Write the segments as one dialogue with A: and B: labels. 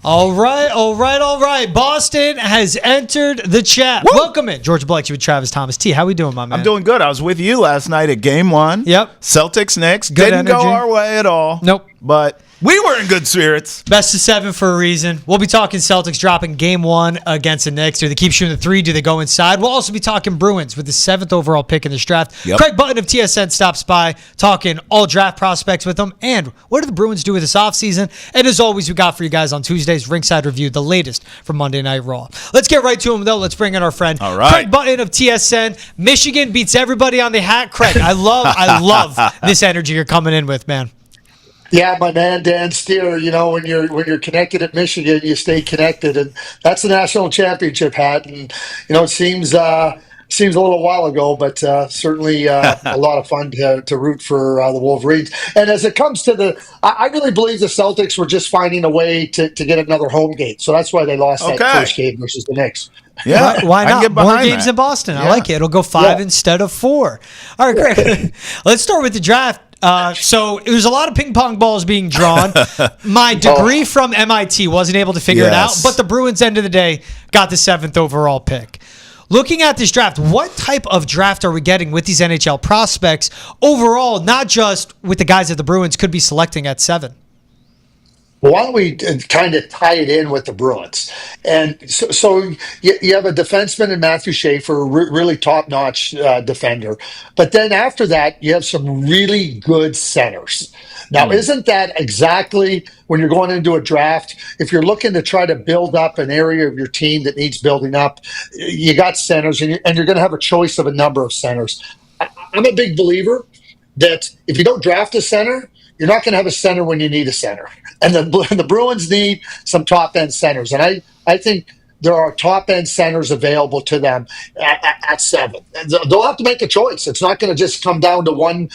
A: All right. Boston has entered the chat.
B: Woo!
A: Welcome in, George Balekji Travis Thomas. T, how we doing, my man?
B: I'm doing good. I was with you last night at Game 1.
A: Yep.
B: Celtics Knicks.
A: Good
B: Didn't
A: energy.
B: go our way at all.
A: Nope.
B: But we were in good spirits.
A: Best of 7 for a reason. We'll be talking Celtics dropping Game 1 against the Knicks. Do they keep shooting the 3? Do they go inside? We'll also be talking Bruins with the 7th overall pick in this draft.
B: Yep.
A: Craig Button of TSN stops by, talking all draft prospects with them. And what do the Bruins do with this offseason? And as always, we got for you guys on Tuesdays, Ringside Review, the latest from Monday Night Raw. Let's get right to him, though. Let's bring in our friend,
B: all right.
A: Craig Button of TSN. Michigan beats everybody on the hat. Craig, I love this energy you're coming in with, man.
C: Yeah, my man Dan Steer. You know, when you're connected at Michigan, you stay connected, and that's the national championship hat. And you know, it seems a little while ago, but certainly a lot of fun to root for the Wolverines. And as it comes to I really believe the Celtics were just finding a way to get another home game, so that's why they lost that first game versus the Knicks.
B: Yeah,
A: why not? More games
B: that.
A: in Boston.
B: Yeah.
A: I like it. It'll go 5 instead of 4. All right, Craig. Let's start with the draft. So there's a lot of ping pong balls being drawn. My degree from MIT wasn't able to figure it out, but the Bruins, end of the day, got the 7th overall pick. Looking at this draft, what type of draft are we getting with these NHL prospects overall, not just with the guys that the Bruins could be selecting at 7?
C: Well, why don't we kind of tie it in with the Bruins? And so you have a defenseman in Matthew Schaefer, really top-notch defender. But then after that, you have some really good centers. Now, isn't that exactly when you're going into a draft? If you're looking to try to build up an area of your team that needs building up, you got centers, and you're going to have a choice of a number of centers. I'm a big believer that if you don't draft a center, you're not going to have a center when you need a center. And the Bruins need some top-end centers. And I think there are top-end centers available to them at 7. And they'll have to make a choice. It's not going to just come down to one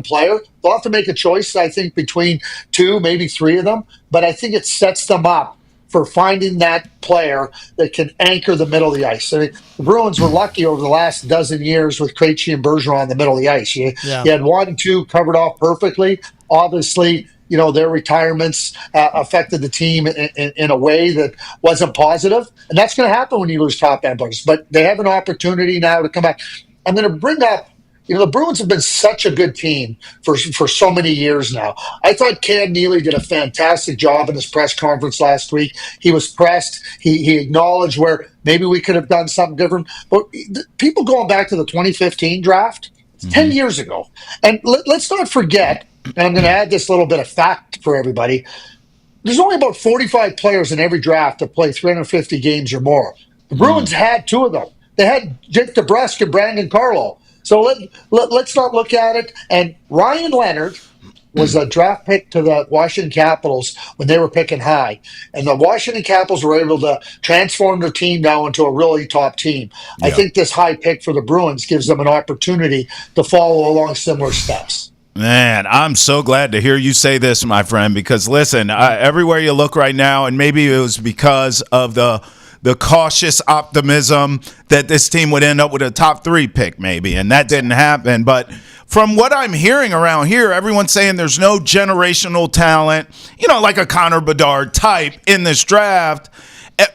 C: player. They'll have to make a choice, I think, between 2, maybe 3 of them. But I think it sets them up for finding that player that can anchor the middle of the ice. I mean, the Bruins were lucky over the last dozen years with Krejci and Bergeron in the middle of the ice. You had 1 and 2 covered off perfectly. Obviously, you know, their retirements affected the team in a way that wasn't positive. And that's going to happen when you lose top end players. But they have an opportunity now to come back. I'm going to bring up, you know, the Bruins have been such a good team for so many years now. I thought Cam Neely did a fantastic job in his press conference last week. He was pressed. He acknowledged where maybe we could have done something different. But people going back to the 2015 draft, 10 years ago. And let's not forget, and I'm going to add this little bit of fact for everybody, there's only about 45 players in every draft that play 350 games or more. The Bruins had 2 of them. They had Jake DeBrusk and Brandon Carlo. So let's not look at it. And Ryan Leonard was a draft pick to the Washington Capitals when they were picking high. And the Washington Capitals were able to transform their team now into a really top team. Yeah. I think this high pick for the Bruins gives them an opportunity to follow along similar steps.
B: Man, I'm so glad to hear you say this, my friend, because listen, everywhere you look right now, and maybe it was because of the cautious optimism that this team would end up with a top 3 pick maybe, and that didn't happen. But from what I'm hearing around here, everyone's saying there's no generational talent, you know, like a Connor Bedard type in this draft,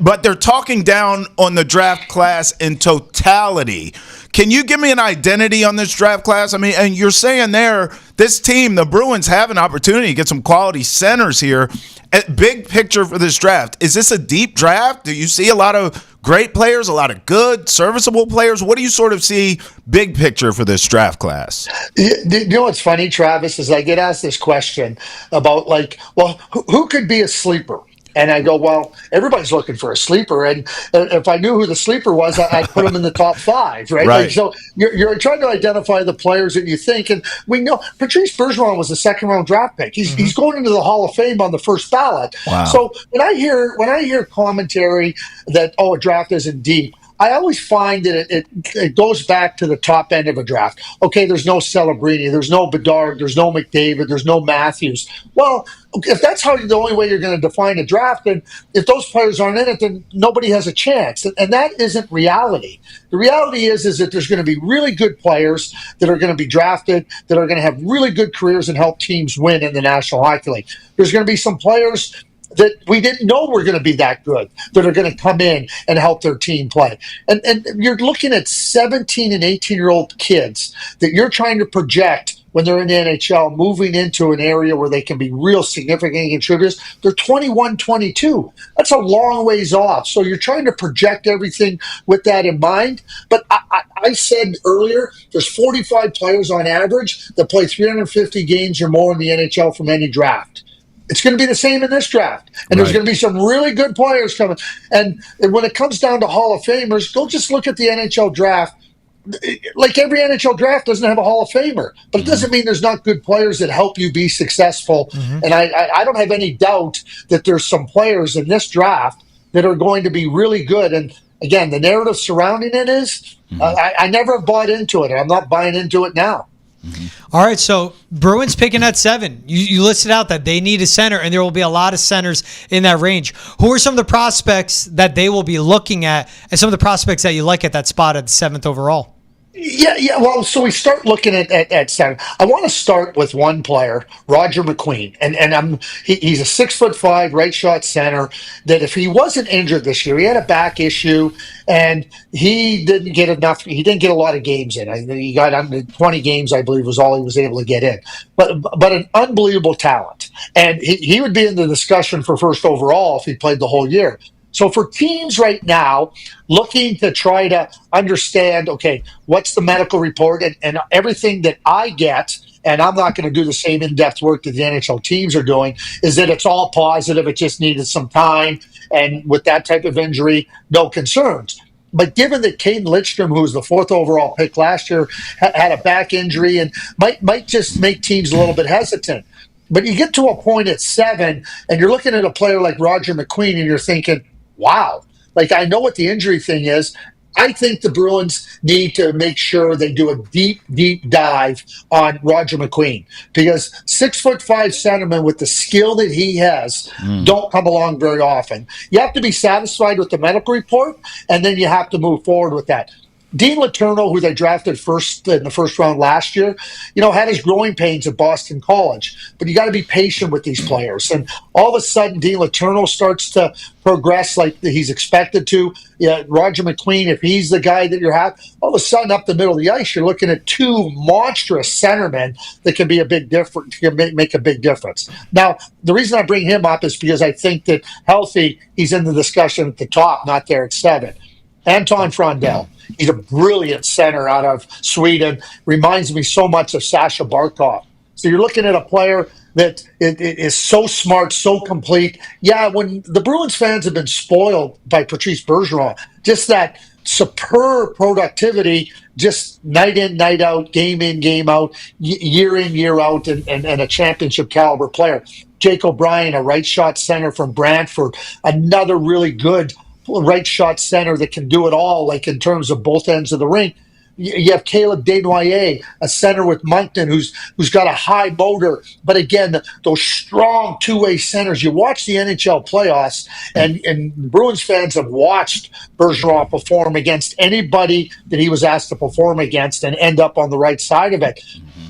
B: but they're talking down on the draft class in totality. Can you give me an identity on this draft class? I mean, and you're saying there, this team, the Bruins, have an opportunity to get some quality centers here. Big picture for this draft. Is this a deep draft? Do you see a lot of great players, a lot of good, serviceable players? What do you sort of see big picture for this draft class?
C: You know what's funny, Travis, is I get asked this question about, like, well, who could be a sleeper? And I go, well, everybody's looking for a sleeper. And if I knew who the sleeper was, I'd put him in the top 5, right? Like, so you're trying to identify the players that you think. And we know Patrice Bergeron was a second-round draft pick. He's going into the Hall of Fame on the first ballot. Wow. So when I hear commentary that, a draft isn't deep, I always find that it goes back to the top end of a draft. Okay, there's no Celebrini, there's no Bedard, there's no McDavid, there's no Matthews. Well, if that's the only way you're going to define a draft, then if those players aren't in it, then nobody has a chance. And that isn't reality. The reality is that there's going to be really good players that are going to be drafted, that are going to have really good careers and help teams win in the National Hockey League. There's going to be some players that we didn't know were going to be that good, that are going to come in and help their team play. And you're looking at 17 and 18-year-old kids that you're trying to project when they're in the NHL, moving into an area where they can be real significant contributors. They're 21, 22. That's a long ways off. So you're trying to project everything with that in mind. But I said earlier, there's 45 players on average that play 350 games or more in the NHL from any draft. It's going to be the same in this draft. And there's going to be some really good players coming. And when it comes down to Hall of Famers, go just look at the NHL draft. Like every NHL draft doesn't have a Hall of Famer, but it doesn't mean there's not good players that help you be successful. And I don't have any doubt that there's some players in this draft that are going to be really good. And again, the narrative surrounding it is I never have bought into it, and I'm not buying into it now.
A: All right, so Bruins picking at 7. You listed out that they need a center, and there will be a lot of centers in that range. Who are some of the prospects that they will be looking at, and some of the prospects that you like at that spot at the 7th overall?
C: Yeah. Well, so we start looking at center. I want to start with one player, Roger McQueen, and he's a 6'5" right shot center. That if he wasn't injured this year, he had a back issue, and he didn't get enough. He didn't get a lot of games in. He got under 20 games, I believe, was all he was able to get in. But an unbelievable talent, and he would be in the discussion for first overall if he played the whole year. So for teams right now looking to try to understand, okay, what's the medical report and everything that I get, and I'm not going to do the same in-depth work that the NHL teams are doing, is that it's all positive. It just needed some time. And with that type of injury, no concerns. But given that Caden Lidstrom, who was the 4th overall pick last year, had a back injury and might just make teams a little bit hesitant. But you get to a point at 7, and you're looking at a player like Roger McQueen, and you're thinking, wow, like I know what the injury thing is. I think the Bruins need to make sure they do a deep, deep dive on Roger McQueen, because 6'5" centerman with the skill that he has don't come along very often. You have to be satisfied with the medical report, and then you have to move forward with that. Dean Letourneau, who they drafted first in the first round last year, had his growing pains at Boston College. But you got to be patient with these players. And all of a sudden, Dean Letourneau starts to progress like he's expected to. Yeah, Roger McQueen, if he's the guy that you're having, all of a sudden up the middle of the ice, you're looking at 2 monstrous centermen that can be a big difference, can make a big difference. Now, the reason I bring him up is because I think that healthy, he's in the discussion at the top, not there at 7. Anton Frondell. He's a brilliant center out of Sweden. Reminds me so much of Sasha Barkov. So you're looking at a player that is so smart, so complete. Yeah, when the Bruins fans have been spoiled by Patrice Bergeron, just that superb productivity, just night in, night out, game in, game out, year in, year out, and a championship caliber player. Jake O'Brien, a right shot center from Brantford, another really good right shot center that can do it all, like in terms of both ends of the rink. You have Caleb Desnoyers, a center with Moncton, who's got a high motor. But again, those strong two-way centers. You watch the NHL playoffs, and Bruins fans have watched Bergeron perform against anybody that he was asked to perform against and end up on the right side of it.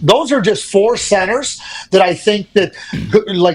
C: Those are just 4 centers that I think that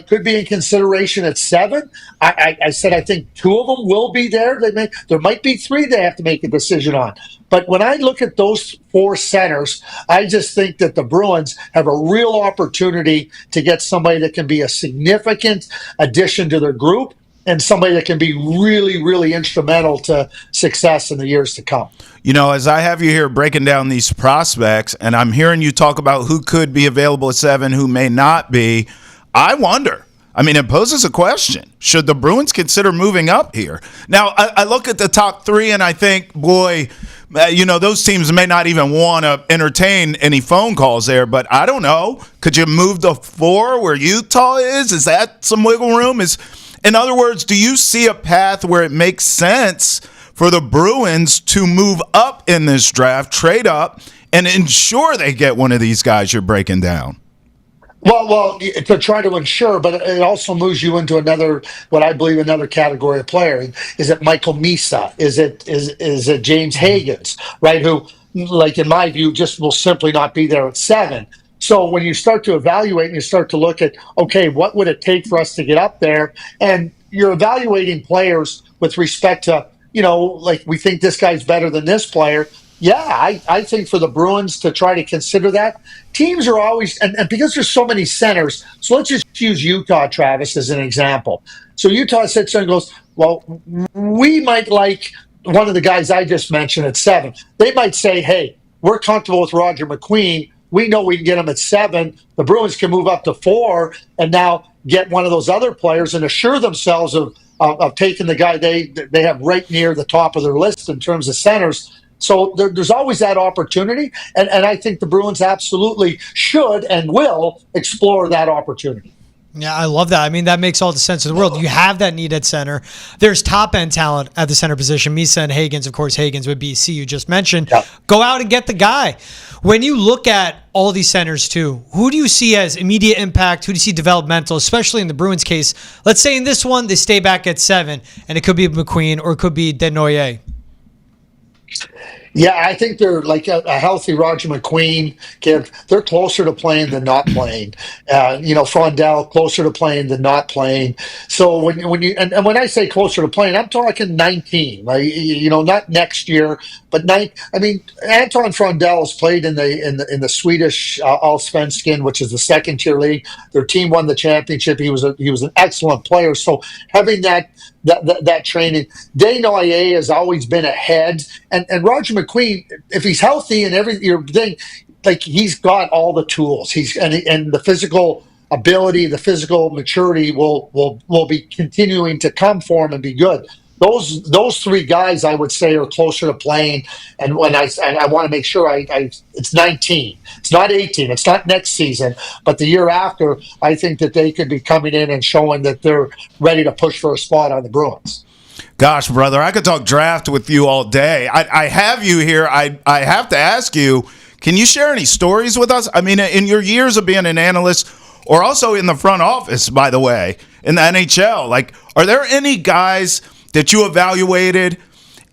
C: could be in consideration at 7. I said I think 2 of them will be there. There might be 3 they have to make a decision on. But when I look at those 4 centers, I just think that the Bruins have a real opportunity to get somebody that can be a significant addition to their group and somebody that can be really, really instrumental to success in the years to come.
B: As I have you here breaking down these prospects, and I'm hearing you talk about who could be available at 7, who may not be, I wonder. I mean, it poses a question. Should the Bruins consider moving up here? Now, I look at the top 3, and I think, boy, those teams may not even want to entertain any phone calls there, but I don't know. Could you move to 4 where Utah is? Is that some wiggle room? In other words, do you see a path where it makes sense for the Bruins to move up in this draft, trade up, and ensure they get one of these guys you're breaking down?
C: Well, to try to ensure, but it also moves you into what I believe another category of player. Is it Michael Misa? Is it James Higgins? Right? Who, like in my view, just will simply not be there at 7. So when you start to evaluate and you start to look at, okay, what would it take for us to get up there? And you're evaluating players with respect to, like we think this guy's better than this player. Yeah, I think for the Bruins to try to consider that, teams are always, and because there's so many centers, so let's just use Utah, Travis, as an example. So Utah sits there and goes, well, we might like one of the guys I just mentioned at 7. They might say, hey, we're comfortable with Roger McQueen. We know we can get him at 7. The Bruins can move up to 4 and now get one of those other players and assure themselves of taking the guy they have right near the top of their list in terms of centers. So there's always that opportunity, and I think the Bruins absolutely should and will explore that opportunity.
A: Yeah, I love that. I mean, that makes all the sense in the world. You have that need at center. There's top-end talent at the center position. Misa and Hagans, of course, Hagans with BC you just mentioned. Yep. Go out and get the guy. When you look at all these centers, too, who do you see as immediate impact? Who do you see developmental, especially in the Bruins case? Let's say in this one, they stay back at 7, and it could be McQueen or it could be Desnoyers.
C: Yeah, I think they're like a healthy Roger McQueen kid. They're closer to playing than not playing. Frondell closer to playing than not playing. So when you and when I say closer to playing, I'm talking 19. Like not next year, but 9. I mean, Anton Frondell has played in the Swedish Allsvenskan, which is the second tier league. Their team won the championship. He was an excellent player. So having that training, Desnoyers has always been ahead, and Roger McQueen, if he's healthy and everything, like he's got all the tools. And the physical ability, the physical maturity will be continuing to come for him and be good. Those 3 guys, I would say, are closer to playing. And when I want to make sure it's 19. It's not 18. It's not next season, but the year after, I think that they could be coming in and showing that they're ready to push for a spot on the Bruins.
B: Gosh, brother, I could talk draft with you all day. I have you here. I have to ask you, can you share any stories with us? I mean, in your years of being an analyst, or also in the front office, by the way, in the NHL, like, are there any guys that you evaluated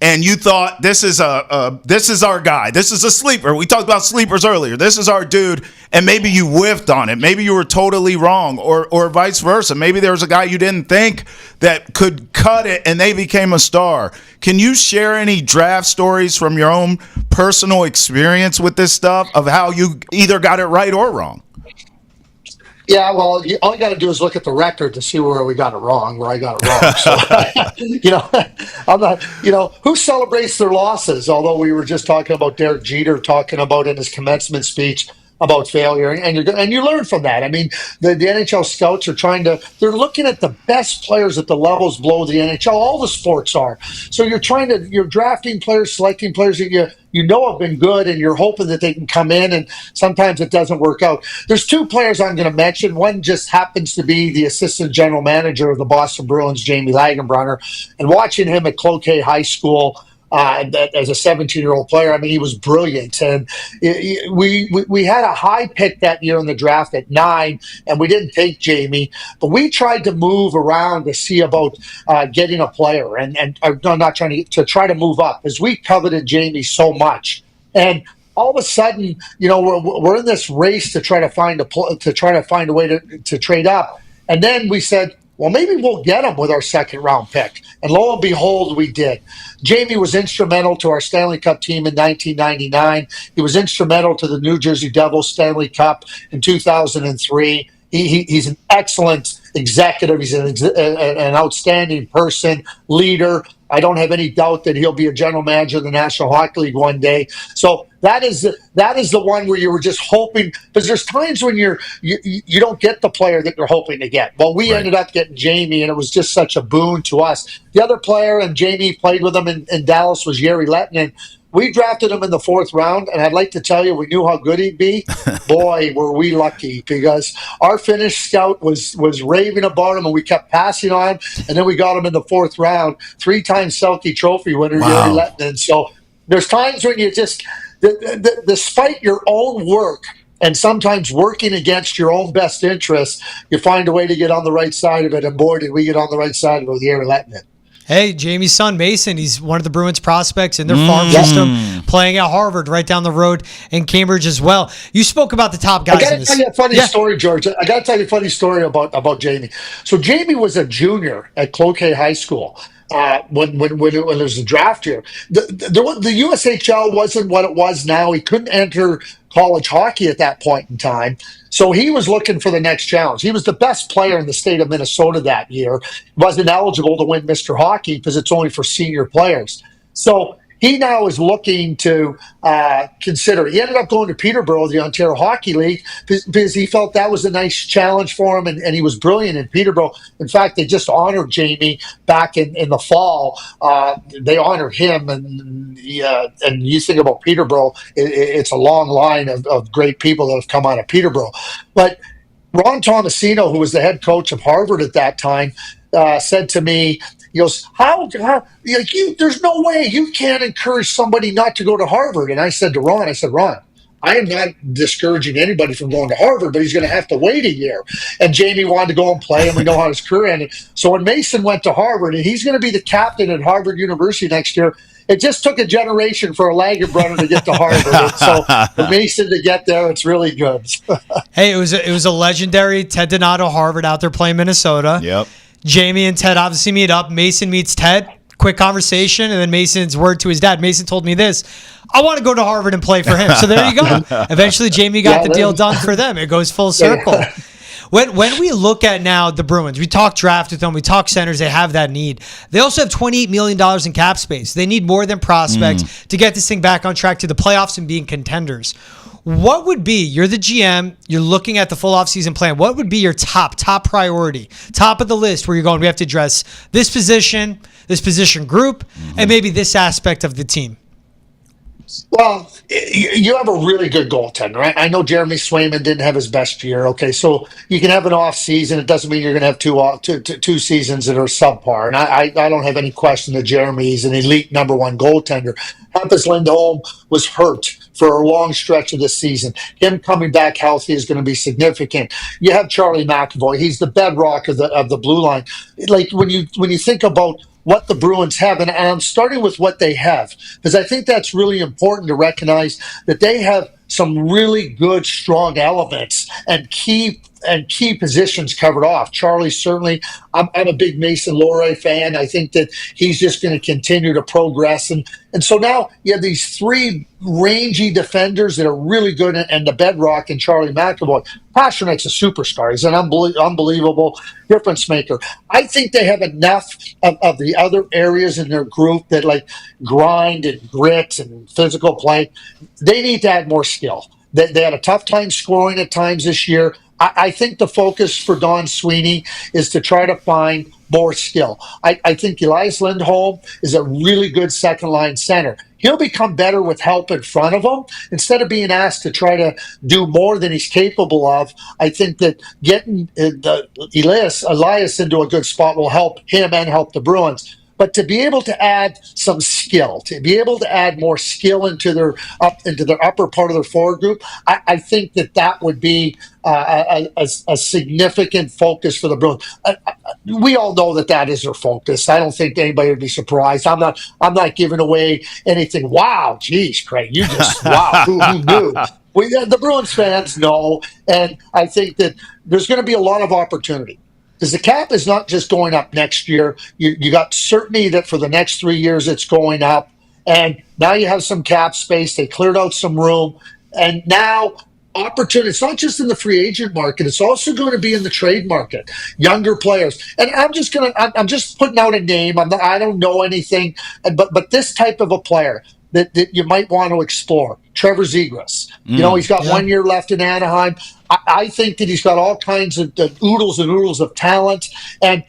B: and you thought this is our guy, this is a sleeper? We talked about sleepers earlier. This is our dude, and maybe you whiffed on it. Maybe you were totally wrong, or vice versa. Maybe there was a guy you didn't think that could cut it, and they became a star. Can you share any draft stories from your own personal experience with this stuff of how you either got it right or wrong?
C: Yeah, well, all you got to do is look at the record to see where we got it wrong, where I got it wrong. So, I'm not, who celebrates their losses? Although we were just talking about Derek Jeter talking about in his commencement speech about failure, and you learn from that. I mean, the NHL scouts are they're looking at the best players at the levels below the NHL. All the sports are. So you're drafting players, selecting players that you know have been good, and you're hoping that they can come in, and sometimes it doesn't work out. There's 2 players I'm going to mention. One just happens to be the assistant general manager of the Boston Bruins, Jamie Lagenbrunner, and watching him at Cloquet High School as a 17-year-old player, I mean, he was brilliant. And we had a high pick that year in the draft at 9, and we didn't take Jamie, but we tried to move around to see about getting a player, and not trying to try to move up, because we coveted Jamie so much. And all of a sudden, we're in this race to try to find a way to trade up, and then we said, well, maybe we'll get him with our second round pick. And lo and behold, we did. Jamie was instrumental to our Stanley Cup team in 1999. He was instrumental to the New Jersey Devils Stanley Cup in 2003. He's an excellent executive. He's an outstanding person, leader. I don't have any doubt that he'll be a general manager of the National Hockey League one day. So that is the one where you were just hoping, because there's times when you don't get the player that you're hoping to get. Well, we ended up getting Jamie, and it was just such a boon to us. The other player, and Jamie played with him in Dallas, was Jere Lehtinen. We drafted him in the 4th round, and I'd like to tell you, we knew how good he'd be. Boy, were we lucky, because our Finnish scout was raving about him, and we kept passing on him, and then we got him in the 4th round, 3-time Selke Trophy winner, Jere Lehtinen. So there's times when you just, despite your own work, and sometimes working against your own best interests, you find a way to get on the right side of it, and boy, did we get on the right side of it with Jere Lehtinen.
A: Hey, Jamie's son, Mason, he's one of the Bruins prospects in their farm system, playing at Harvard right down the road in Cambridge as well. You spoke about the top guys.
C: I got to tell you a funny story, George. I got to tell you a funny story about Jamie. So Jamie was a junior at Cloquet High School. When it was the draft year, the USHL wasn't what it was now. He couldn't enter college hockey at that point in time, so he was looking for the next challenge. He was the best player in the state of Minnesota that year. Wasn't eligible to win Mr. Hockey because it's only for senior players. So he now is looking to consider. He ended up going to Peterborough, the Ontario Hockey League, because he felt that was a nice challenge for him, and he was brilliant in Peterborough. In fact, they just honored Jamie back in the fall. They honored him, and you think about Peterborough, it's a long line of great people that have come out of Peterborough. But Ron Tomasino, who was the head coach of Harvard at that time, said to me, he goes, there's no way you can't encourage somebody not to go to Harvard. And I said to Ron, Ron, I am not discouraging anybody from going to Harvard, but he's going to have to wait a year. And Jamie wanted to go and play, and we know how his career ended. So when Mason went to Harvard, and he's going to be the captain at Harvard University next year, it just took a generation for a Lager brother to get to Harvard. And so for Mason to get there, it's really good.
A: Hey, it was a legendary Ted Donato Harvard out there playing Minnesota.
B: Yep. Jamie
A: and Ted obviously meet up. Mason meets Ted. Quick conversation, and then Mason's word to his dad. Mason told me this: I want to go to Harvard and play for him. So there you go. Eventually, Jamie got the deal done for them. It goes full circle. Yeah. When we look at now the Bruins, we talk draft with them, we talk centers, they have that need. They also have $28 million in cap space. They need more than prospects to get this thing back on track to the playoffs and being contenders. What would be, you're the GM, you're looking at the full offseason plan, what would be your top priority, top of the list where you're going, we have to address this position group, and maybe this aspect of the team?
C: Well, you have a really good goaltender, right? I know Jeremy Swayman didn't have his best year. Okay, so you can have an off season. It doesn't mean you're going to have two seasons that are subpar. And I don't have any question that Jeremy's an elite number one goaltender. Hampus Lindholm was hurt for a long stretch of this season. Him coming back healthy is going to be significant. You have Charlie McAvoy. He's the bedrock of the blue line. Like when you think about what the Bruins have, and I'm starting with what they have, because I think that's really important to recognize that they have some really good, strong elements and key positions covered off. Charlie, certainly, I'm a big Mason Lohrei fan. I think that he's just going to continue to progress. And so now you have these three rangy defenders that are really good, and the bedrock in Charlie McAvoy. Pasternak's a superstar. He's an unbelievable difference maker. I think they have enough of the other areas in their group that like grind and grit and physical play. They need to add more skill. They had a tough time scoring at times this year. I think the focus for Don Sweeney is to try to find more skill. I think Elias Lindholm is a really good second-line center. He'll become better with help in front of him. Instead of being asked to try to do more than he's capable of, I think that getting Elias into a good spot will help him and help the Bruins. But to be able to add some skill, to be able to add more skill into their upper part of their forward group, I think that would be a significant focus for the Bruins. We all know that is their focus. I don't think anybody would be surprised. I'm not giving away anything. Wow, geez, Craig, you just wow. Who knew? The Bruins fans know, and I think that there's going to be a lot of opportunity. Because the cap is not just going up next year. You got certainty that for the next 3 years it's going up. And now you have some cap space. They cleared out some room. And now opportunity, it's not just in the free agent market. It's also going to be in the trade market. Younger players. And I'm just putting out a name. I don't know anything. But this type of a player that you might want to explore. Trevor Zegras. He's got 1 year left in Anaheim. I think that he's got all kinds of oodles and oodles of talent. And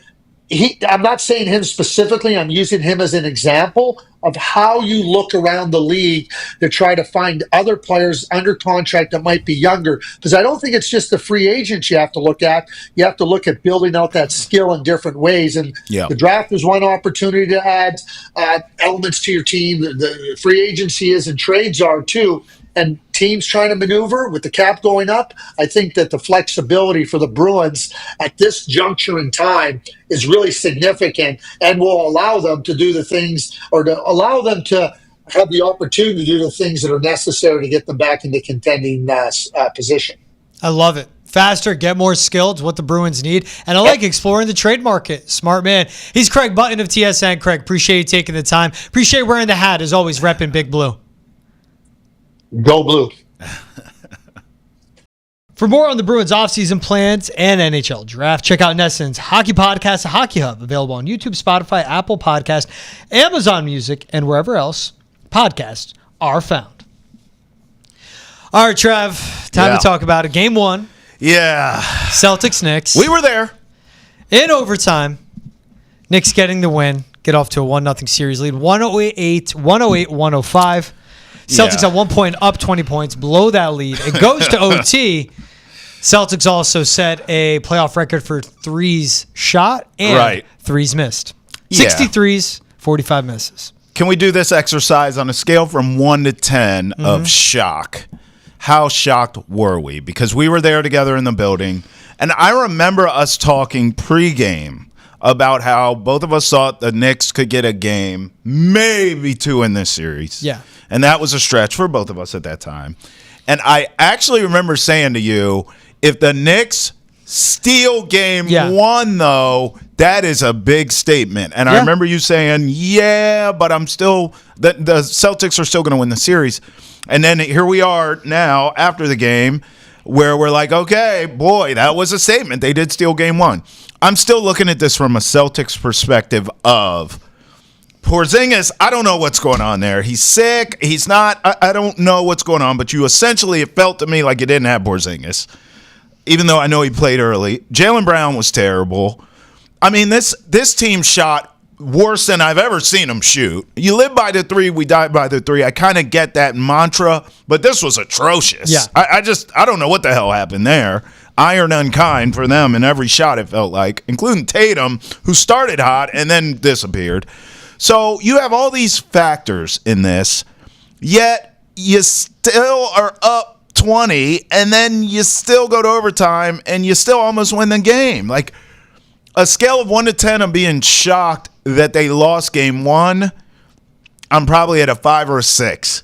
C: I'm not saying him specifically. I'm using him as an example of how you look around the league to try to find other players under contract that might be younger. Because I don't think it's just the free agents you have to look at. You have to look at building out that skill in different ways. And the draft is one opportunity to add elements to your team. The free agency is, and trades are too. and teams trying to maneuver with the cap going up, I think that the flexibility for the Bruins at this juncture in time is really significant and will allow them to do the things, or to allow them to have the opportunity to do the things that are necessary to get them back into contending position.
A: I love it. Faster, get more skilled, what the Bruins need. And I like exploring the trade market. Smart man. He's Craig Button of TSN. Craig, appreciate you taking the time. Appreciate wearing the hat, as always, repping Big Blue.
C: Go Blue.
A: For more on the Bruins offseason plans and NHL draft, check out Nesson's Hockey Podcast, the Hockey Hub, available on YouTube, Spotify, Apple Podcast, Amazon Music, and wherever else podcasts are found. All right, Trev, time to talk about it. Game 1.
B: Yeah.
A: Celtics, Knicks.
B: We were there.
A: In overtime, Knicks getting the win, get off to a 1-0 series lead, 108-105. Celtics at one point up 20 points, below that lead. It goes to OT. Celtics also set a playoff record for threes shot and threes missed. 63s, 45 misses.
B: Can we do this exercise on a scale from 1 to 10 of shock? How shocked were we? Because we were there together in the building, and I remember us talking pregame about how both of us thought the Knicks could get a game, maybe 2 in this series.
A: Yeah.
B: And that was a stretch for both of us at that time. And I actually remember saying to you, if the Knicks steal game 1, though, that is a big statement. And I remember you saying, but I'm still – the Celtics are still going to win the series. And then here we are now after the game where we're like, okay, boy, that was a statement. They did steal game 1. I'm still looking at this from a Celtics perspective of Porzingis. I don't know what's going on there. He's sick. He's not. I don't know what's going on. But you essentially, it felt to me like you didn't have Porzingis, even though I know he played early. Jaylen Brown was terrible. I mean, this team shot worse than I've ever seen them shoot. You live by the 3, we die by the 3. I kind of get that mantra, but this was atrocious.
A: Yeah.
B: I don't know what the hell happened there. Iron unkind for them in every shot, it felt like, including Tatum, who started hot and then disappeared. So you have all these factors in this, yet you still are up 20, and then you still go to overtime, and you still almost win the game. Like, a scale of 1 to 10 of being shocked that they lost game 1, I'm probably at a 5 or a 6.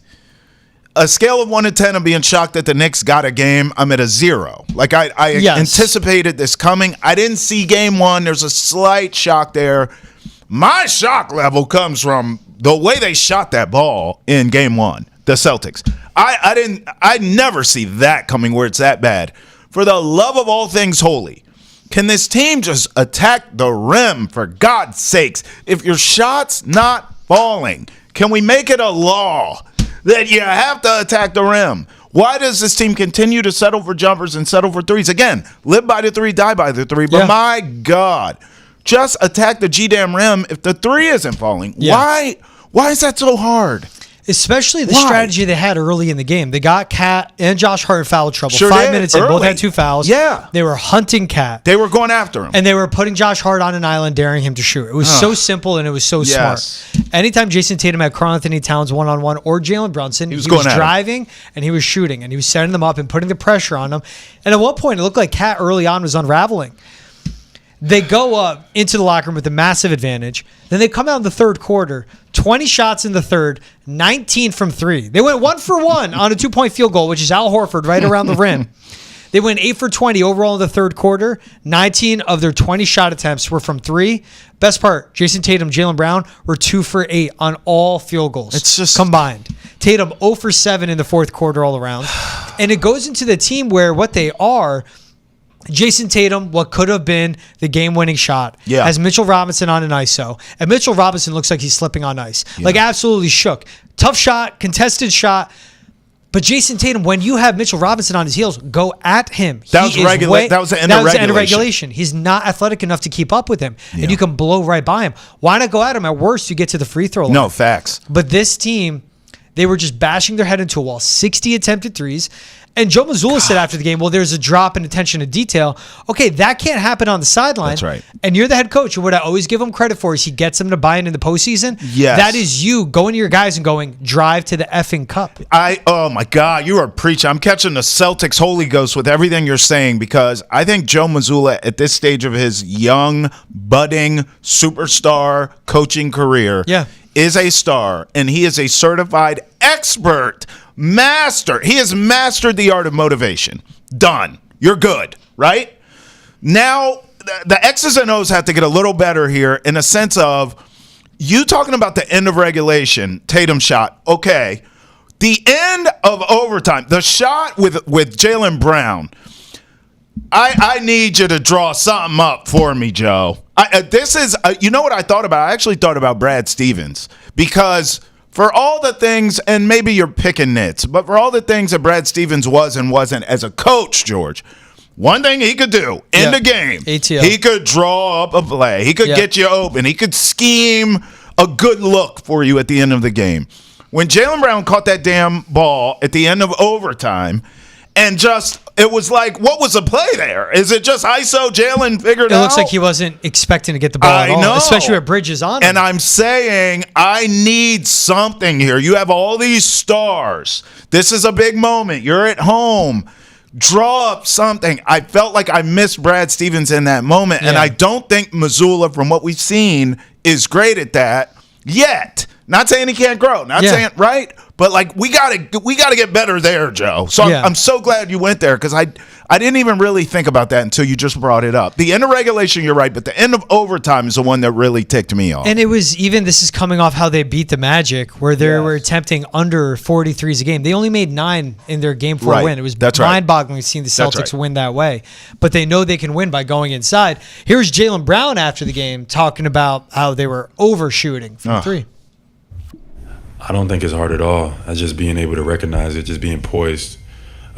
B: A scale of 1 to 10 of being shocked that the Knicks got a game, I'm at a 0. Like, I anticipated this coming. I didn't see game 1. There's a slight shock there. My shock level comes from the way they shot that ball in game 1, the Celtics. I never see that coming where it's that bad. For the love of all things holy, can this team just attack the rim, for God's sakes? If your shot's not falling, can we make it a law that you have to attack the rim? Why does this team continue to settle for jumpers and settle for threes? Again, live by the 3, die by the 3. But my God, just attack the G-damn rim if the 3 isn't falling. Yeah. Why is that so hard?
A: Especially the strategy they had early in the game. They got Cat and Josh Hart in foul trouble.
B: Sure
A: 5 minutes in,
B: early.
A: both had 2 fouls.
B: Yeah.
A: They were hunting Cat.
B: They were going after him.
A: And they were putting Josh Hart on an island, daring him to shoot. It was so simple and it was so smart. Anytime Jason Tatum had Karl-Anthony Towns one-on-one or Jalen Brunson, he was driving and he was shooting and he was setting them up and putting the pressure on them. And at one point, it looked like Cat early on was unraveling. They go up into the locker room with a massive advantage. Then they come out in the third quarter, 20 shots in the third, 19 from 3. They went 1 for 1 on a 2-point field goal, which is Al Horford right around the rim. They went 8 for 20 overall in the third quarter. 19 of their 20 shot attempts were from 3. Best part, Jason Tatum, Jaylen Brown were 2 for 8 on all field goals.
B: It's just
A: combined. Tatum 0 for 7 in the fourth quarter all around. And it goes into the team where what they are, Jason Tatum, what could have been the game-winning shot, has Mitchell Robinson on an ISO. And Mitchell Robinson looks like he's slipping on ice. Like, absolutely shook. Tough shot, contested shot. But Jason Tatum, when you have Mitchell Robinson on his heels, go at him.
B: That was the end of regulation.
A: He's not athletic enough to keep up with him. And you can blow right by him. Why not go at him? At worst, you get to the free throw line.
B: No, facts.
A: But this team, they were just bashing their head into a wall. 60 attempted threes. And Joe Mazzulla said after the game, well, there's a drop in attention to detail. Okay, that can't happen on the sideline.
B: That's right.
A: And you're the head coach. And what I always give him credit for is he gets them to buy in the postseason.
B: Yes.
A: That is you going to your guys and going, drive to the effing cup.
B: Oh my God, you are preaching. I'm catching the Celtics Holy Ghost with everything you're saying, because I think Joe Mazzulla at this stage of his young, budding, superstar coaching career is a star, and he is a certified expert, master. He has mastered the art of motivation. Done. You're good, right? Now, the X's and O's have to get a little better here in a sense of you talking about the end of regulation, Tatum shot. Okay. The end of overtime, the shot with Jaylen Brown. I need you to draw something up for me, Joe. This is, you know what I thought about? I actually thought about Brad Stevens, because for all the things, and maybe you're picking nits, but for all the things that Brad Stevens was and wasn't as a coach, George, one thing he could do in the game,
A: ATL.
B: He could draw up a play. He could get you open. He could scheme a good look for you at the end of the game. When Jaylen Brown caught that damn ball at the end of overtime, and just, it was like, what was the play there? Is it just ISO Jaylen figured it out?
A: It looks like he wasn't expecting to get the ball at all, especially with Bridges on him.
B: And I'm saying, I need something here. You have all these stars. This is a big moment. You're at home. Draw up something. I felt like I missed Brad Stevens in that moment, and I don't think Mazzulla, from what we've seen, is great at that yet. Not saying he can't grow. Not saying, right? But like we gotta get better there, Joe. So I'm so glad you went there, because I didn't even really think about that until you just brought it up. The end of regulation, you're right, but the end of overtime is the one that really ticked me off.
A: And it was even, this is coming off how they beat the Magic, where they were attempting under 43s a game. They only made 9 in their Game 4 win. It was mind-boggling seeing the Celtics win that way. But they know they can win by going inside. Here's Jaylen Brown after the game talking about how they were overshooting from 3.
D: I don't think it's hard at all. It's just being able to recognize it, just being poised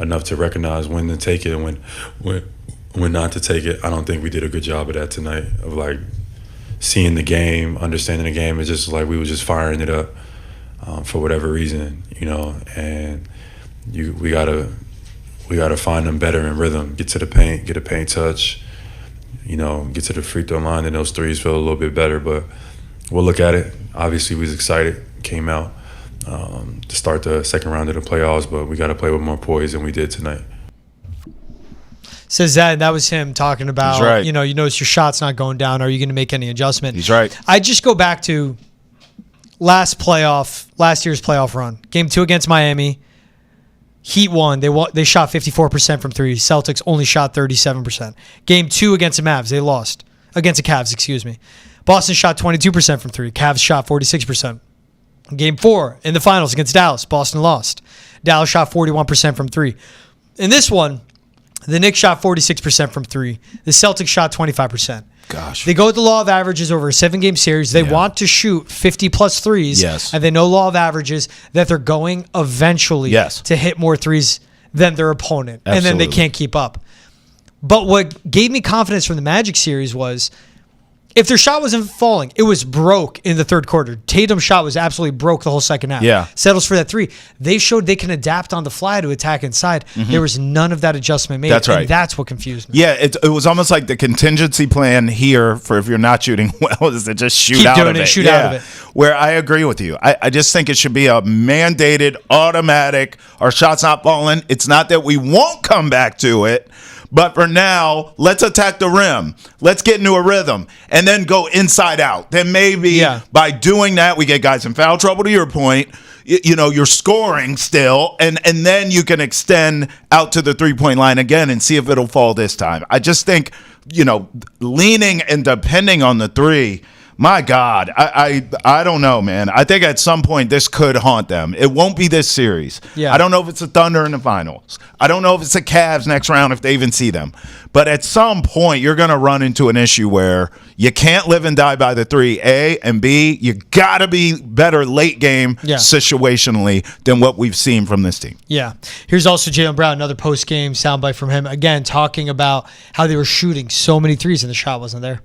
D: enough to recognize when to take it and when not to take it. I don't think we did a good job of that tonight, of like seeing the game, understanding the game. It's just like we were just firing it up for whatever reason, you know. And we gotta find them better in rhythm. Get to the paint, get a paint touch, you know, get to the free throw line, and those threes feel a little bit better. But we'll look at it. Obviously, we was excited, came out to start the second round of the playoffs, but we got to play with more poise than we did tonight.
A: Says that was him talking about, you know, you notice your shot's not going down. Are you going to make any adjustment?
B: He's right.
A: I just go back to last year's playoff run. Game 2 against Miami. Heat won. They shot 54% from 3. Celtics only shot 37%. Game 2 against the Mavs. They lost. Against the Cavs, excuse me. Boston shot 22% from 3. Cavs shot 46%. Game 4 in the finals against Dallas, Boston lost. Dallas shot 41% from 3. In this one, the Knicks shot 46% from 3. The Celtics shot 25%.
B: Gosh.
A: They go with the law of averages over a 7-game series. They want to shoot 50-plus threes.
B: Yes.
A: And they know law of averages that they're going eventually to hit more threes than their opponent.
B: Absolutely.
A: And then they can't keep up. But what gave me confidence from the Magic series was, if their shot wasn't falling, it was broke in the third quarter. Tatum's shot was absolutely broke the whole second half.
B: Yeah.
A: Settles for that 3. They showed they can adapt on the fly to attack inside. There was none of that adjustment made.
B: That's right.
A: And that's what confused me.
B: Yeah, it was almost like the contingency plan here for if you're not shooting well is to just shoot out of it.
A: Shoot out of it.
B: Where I agree with you. I just think it should be a mandated, automatic, our shot's not falling. It's not that we won't come back to it. But for now, let's attack the rim. Let's get into a rhythm and then go inside out. Then maybe by doing that, we get guys in foul trouble, to your point. You know, you're scoring still, and then you can extend out to the three-point line again and see if it'll fall this time. I just think, you know, leaning and depending on the 3, my God, I don't know, man. I think at some point this could haunt them. It won't be this series.
A: Yeah.
B: I don't know if it's the Thunder in the finals. I don't know if it's the Cavs next round if they even see them. But at some point, you're going to run into an issue where you can't live and die by the 3, A, and B, you got to be better late game situationally than what we've seen from this team.
A: Yeah. Here's also Jaylen Brown, another post-game soundbite from him. Again, talking about how they were shooting so many threes and the shot wasn't there.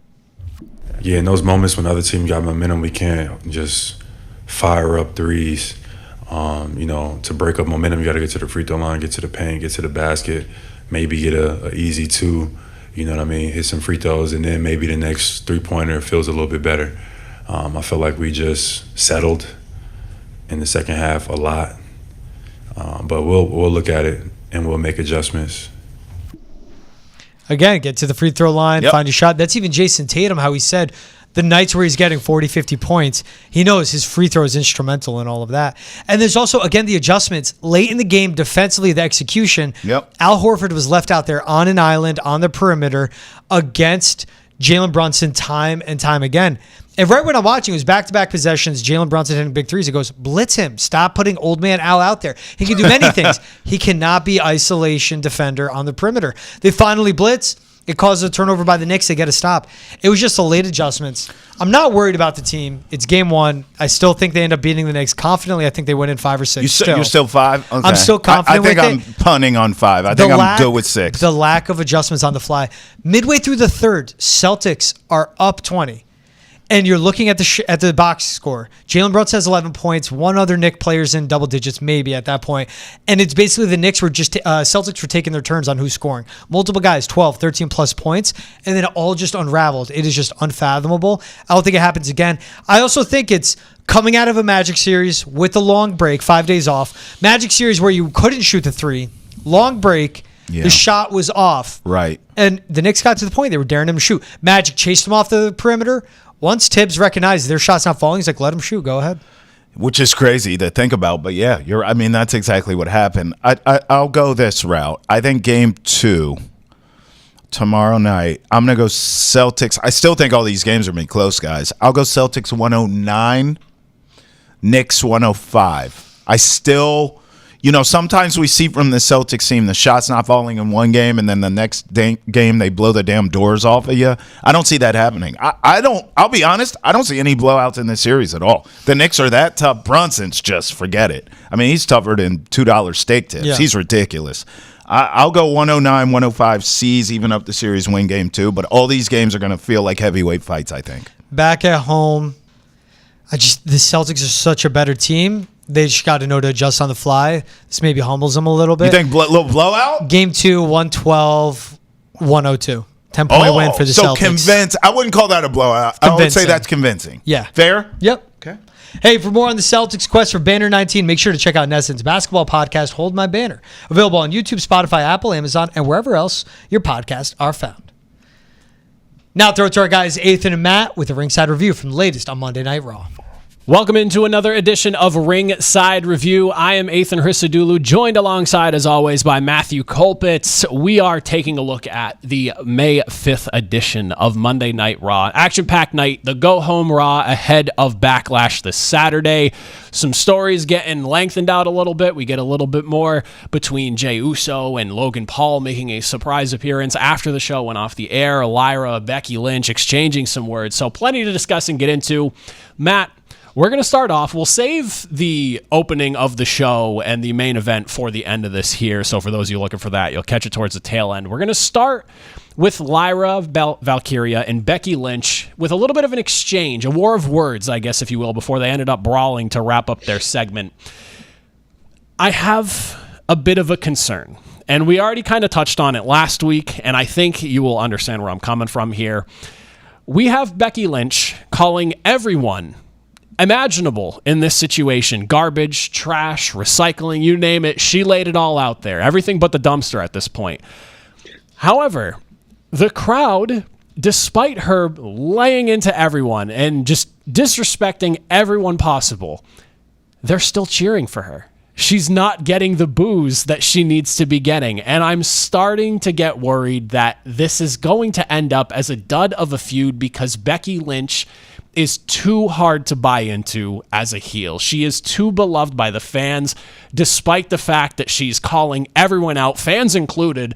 D: Yeah, in those moments when the other team got momentum, we can't just fire up threes. To break up momentum, you got to get to the free throw line, get to the paint, get to the basket, maybe get a easy 2, you know what I mean, hit some free throws, and then maybe the next 3-pointer feels a little bit better. I feel like we just settled in the second half a lot, but we'll look at it and we'll make adjustments.
A: Again, get to the free throw line, find a shot. That's even Jason Tatum, how he said the nights where he's getting 40, 50 points, he knows his free throw is instrumental in all of that. And there's also, again, the adjustments. Late in the game, defensively, the execution. Al Horford was left out there on an island on the perimeter against Jalen Brunson time and time again. And right when I'm watching, it was back-to-back possessions, Jalen Brunson hitting big threes. It goes, blitz him. Stop putting old man Al out there. He can do many things. He cannot be isolation defender on the perimeter. They finally blitz. It causes a turnover by the Knicks. They get a stop. It was just the late adjustments. I'm not worried about the team. It's game 1. I still think they end up beating the Knicks confidently. I think they win in 5 or 6.
B: You're still 5? Okay.
A: I'm still confident with it.
B: I think I'm punting on 5. I think I'm good with 6.
A: The lack of adjustments on the fly. Midway through the third, Celtics are up 20. And you're looking at the box score. Jalen Brunson has 11 points. One other Knicks player's in double digits, maybe at that point. And it's basically the Knicks were just Celtics were taking their turns on who's scoring. Multiple guys, 12, 13 plus points, and then it all just unraveled. It is just unfathomable. I don't think it happens again. I also think it's coming out of a Magic series with a long break, 5 days off. Magic series where you couldn't shoot the 3, long break. Yeah. The shot was off.
B: Right.
A: And the Knicks got to the point they were daring him to shoot. Magic chased him off the perimeter. Once Tibbs recognized their shot's not falling, he's like, let him shoot. Go ahead.
B: Which is crazy to think about. But, yeah, that's exactly what happened. I'll go this route. I think game 2, tomorrow night, I'm going to go Celtics. I still think all these games are going to be close, guys. I'll go Celtics 109, Knicks 105. I still... sometimes we see from the Celtics team the shot's not falling in one game, and then the next game they blow the damn doors off of you. I don't see that happening. I'll be honest, I don't see any blowouts in this series at all. The Knicks are that tough. Brunson's just forget it. I mean, he's tougher than $2 steak tips. Yeah. He's ridiculous. I'll go 109, 105, C's, even up the series, win game 2. But all these games are going to feel like heavyweight fights, I think.
A: Back at home, the Celtics are such a better team. They just got to know to adjust on the fly. This maybe humbles them a little bit.
B: You think little blowout?
A: Game 2, 112, 102. 10-point win for the Celtics.
B: I wouldn't call that a blowout. I would say that's convincing.
A: Yeah.
B: Fair?
A: Yep.
B: Okay.
A: Hey, for more on the Celtics quest for Banner 19, make sure to check out Nesson's basketball podcast, Hold My Banner. Available on YouTube, Spotify, Apple, Amazon, and wherever else your podcasts are found. Now throw it to our guys, Ethan and Matt, with a ringside review from the latest on Monday Night Raw.
E: Welcome into another edition of Ringside Review. I am Ethan Hristodoulou, joined alongside, as always, by Matthew Kolpitz. We are taking a look at the May 5th edition of Monday Night Raw. Action-packed night, the go-home Raw ahead of Backlash this Saturday. Some stories getting lengthened out a little bit. We get a little bit more between Jey Uso and Logan Paul making a surprise appearance after the show went off the air. Lyra, Becky Lynch exchanging some words. So plenty to discuss and get into. Matt, we're going to start off. We'll save the opening of the show and the main event for the end of this here. So for those of you looking for that, you'll catch it towards the tail end. We're going to start with Lyra Valkyria and Becky Lynch with a little bit of an exchange, a war of words, I guess, if you will, before they ended up brawling to wrap up their segment. I have a bit of a concern, and we already kind of touched on it last week, and I think you will understand where I'm coming from here. We have Becky Lynch calling everyone imaginable in this situation. Garbage, trash, recycling, you name it. She laid it all out there. Everything but the dumpster at this point. However, the crowd, despite her laying into everyone and just disrespecting everyone possible, they're still cheering for her. She's not getting the boos that she needs to be getting. And I'm starting to get worried that this is going to end up as a dud of a feud because Becky Lynch is too hard to buy into as a heel. She is too beloved by the fans, despite the fact that she's calling everyone out, fans included.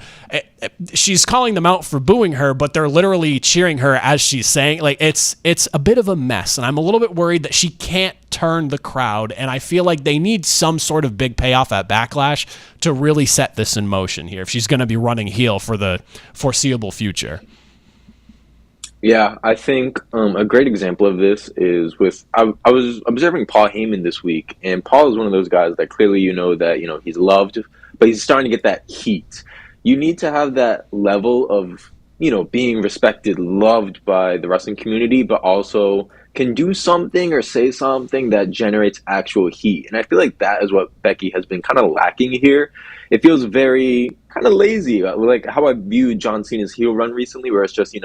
E: She's calling them out for booing her, but they're literally cheering her as she's saying, like, it's a bit of a mess. And I'm a little bit worried that she can't turn the crowd. And I feel like they need some sort of big payoff at Backlash to really set this in motion here if she's going to be running heel for the foreseeable future.
F: Yeah, I think a great example of this is with I was observing Paul Heyman this week, and Paul is one of those guys that clearly that he's loved, but he's starting to get that heat. You need to have that level of being respected, loved by the wrestling community, but also can do something or say something that generates actual heat. And I feel like that is what Becky has been kind of lacking here. It feels very kind of lazy, like how I viewed John Cena's heel run recently, where it's just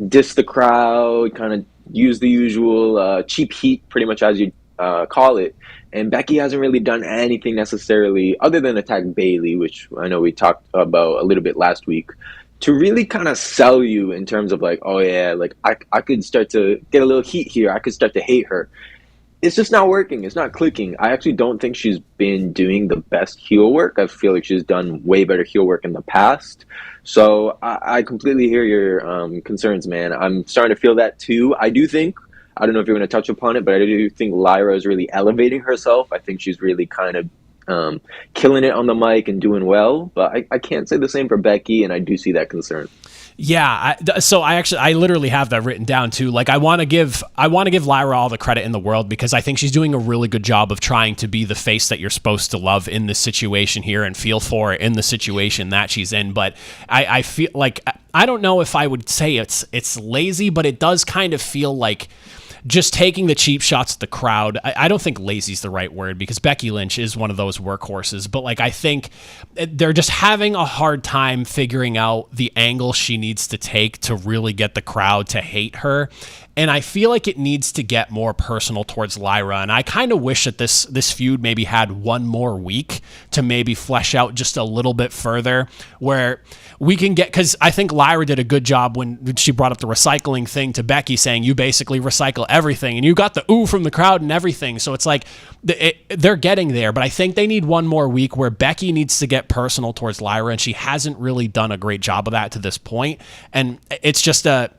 F: diss the crowd, kind of use the usual cheap heat, pretty much as you call it. And Becky hasn't really done anything necessarily other than attack Bayley, which I know we talked about a little bit last week, to really kind of sell you in terms of like, oh yeah, like I could start to get a little heat here. I could start to hate her. It's just not working. It's not clicking. I actually don't think she's been doing the best heel work. I feel like she's done way better heel work in the past. So I completely hear your concerns, man. I'm starting to feel that too. I don't know if you're going to touch upon it, but I do think Lyra is really elevating herself. I think she's really kind of killing it on the mic and doing well. But I can't say the same for Becky, and I do see that concern.
E: Yeah, so I literally have that written down too. Like I want to give Lyra all the credit in the world because I think she's doing a really good job of trying to be the face that you're supposed to love in this situation here and feel for in the situation that she's in. But I feel like I don't know if I would say it's lazy, but it does kind of feel like just taking the cheap shots at the crowd. I don't think lazy is the right word because Becky Lynch is one of those workhorses, but like I think they're just having a hard time figuring out the angle she needs to take to really get the crowd to hate her. And I feel like it needs to get more personal towards Lyra. And I kind of wish that this feud maybe had one more week to maybe flesh out just a little bit further where we can get, because I think Lyra did a good job when she brought up the recycling thing to Becky saying you basically recycle everything and you got the ooh from the crowd and everything. So it's like they're getting there, but I think they need one more week where Becky needs to get personal towards Lyra, and she hasn't really done a great job of that to this point. And it's just the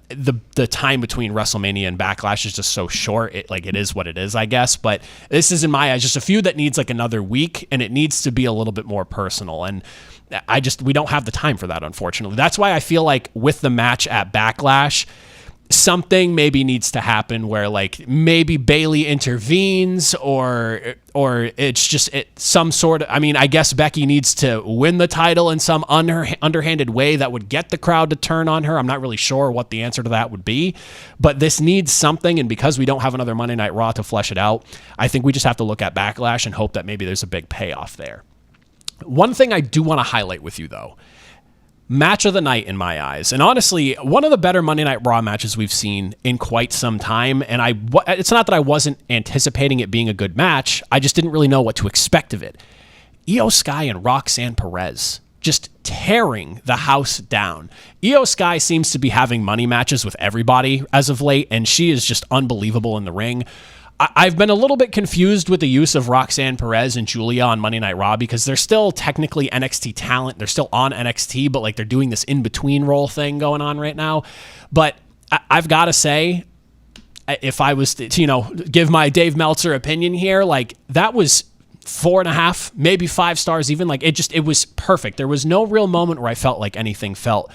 E: time between WrestleMania and Backlash is just so short. It is what it is, I guess. But this is, in my eyes, just a feud that needs like another week, and it needs to be a little bit more personal. And we don't have the time for that, unfortunately. That's why I feel like with the match at Backlash, something maybe needs to happen where like maybe Bayley intervenes or it's just some sort of, I mean, I guess Becky needs to win the title in some underhanded way that would get the crowd to turn on her. I'm not really sure what the answer to that would be, but this needs something. And because we don't have another Monday Night Raw to flesh it out, I think we just have to look at Backlash and hope that maybe there's a big payoff there. One thing I do want to highlight with you though, match of the night in my eyes, and honestly, one of the better Monday Night Raw matches we've seen in quite some time. And it's not that I wasn't anticipating it being a good match. I just didn't really know what to expect of it. Io Sky and Roxanne Perez just tearing the house down. Io Sky seems to be having money matches with everybody as of late, and she is just unbelievable in the ring. I've been a little bit confused with the use of Roxanne Perez and Julia on Monday Night Raw because they're still technically NXT talent. They're still on NXT, but like they're doing this in-between role thing going on right now. But I've got to say, if I was to, give my Dave Meltzer opinion here, like that was 4.5, maybe 5 stars even. Like it was perfect. There was no real moment where I felt like anything felt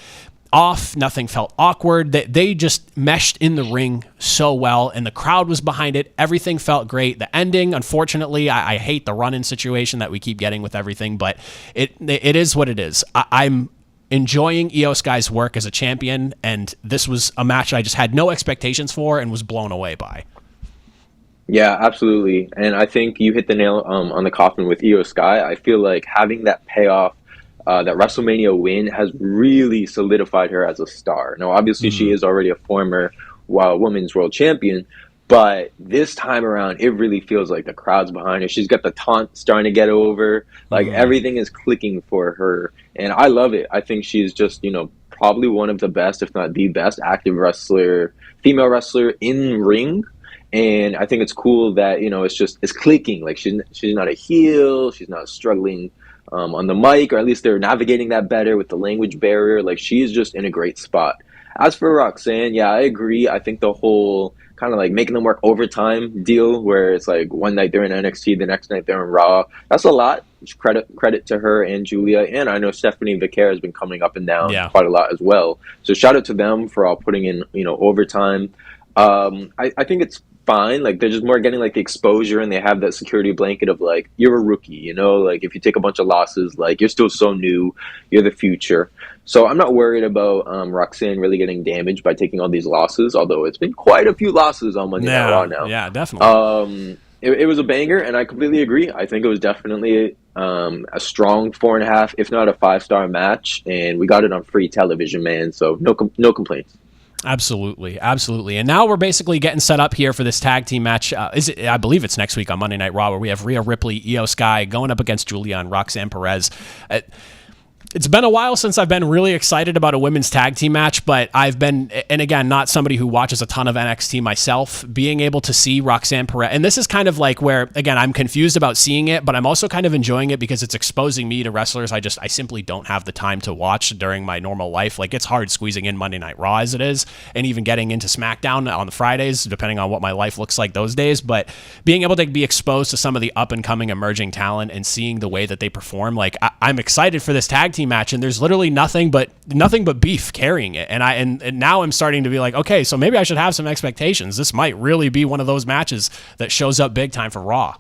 E: off. Nothing felt awkward. They just meshed in the ring so well, and the crowd was behind it. Everything felt great. The ending, unfortunately, I hate the run-in situation that we keep getting with everything, but it is what it is. I'm enjoying Io Sky's work as a champion, and this was a match I just had no expectations for and was blown away by.
F: Yeah, absolutely. And I think you hit the nail on the coffin with Io Sky. I feel like having that payoff, that WrestleMania win, has really solidified her as a star. Now, obviously, she is already a former women's world champion, but this time around, it really feels like the crowd's behind her. She's got the taunt starting to get over. Like, everything is clicking for her, and I love it. I think she's just, probably one of the best, if not the best, active female wrestler in ring. And I think it's cool that, it's clicking. Like, she's not a heel. She's not struggling on the mic, or at least they're navigating that better with the language barrier. Like, she's just in a great spot. As for Roxanne, yeah, I agree. I think the whole kind of like making them work overtime deal, where it's like one night they're in NXT, the next night they're in Raw, that's a lot. credit to her and Julia, and I know Stephanie Vicaire has been coming up and down
E: quite
F: a lot as well. So shout out to them for all putting in overtime. I think it's fine. Like, they're just more getting like the exposure, and they have that security blanket of like, you're a rookie, like if you take a bunch of losses, like you're still so new, you're the future. So I'm not worried about Roxanne really getting damaged by taking all these losses, although it's been quite a few losses on Monday Night Raw now.
E: Yeah, definitely.
F: It was a banger, and I completely agree. I think it was definitely a strong 4.5, if not a 5-star match, and we got it on free television, man. So no complaints.
E: Absolutely. And now we're basically getting set up here for this tag team match. I believe it's next week on Monday Night Raw, where we have Rhea Ripley, Io Sky going up against Julia and Roxanne Perez. It's been a while since I've been really excited about a women's tag team match, but I've been, and again, not somebody who watches a ton of NXT myself, being able to see Roxanne Perez. And this is kind of like where, again, I'm confused about seeing it, but I'm also kind of enjoying it because it's exposing me to wrestlers I simply don't have the time to watch during my normal life. Like, it's hard squeezing in Monday Night Raw as it is, and even getting into SmackDown on the Fridays, depending on what my life looks like those days. But being able to be exposed to some of the up and coming emerging talent and seeing the way that they perform, like, I'm excited for this tag team match, and there's literally nothing but beef carrying it, and now I'm starting to be like, okay, so maybe I should have some expectations. This might really be one of those matches that shows up big time for Raw.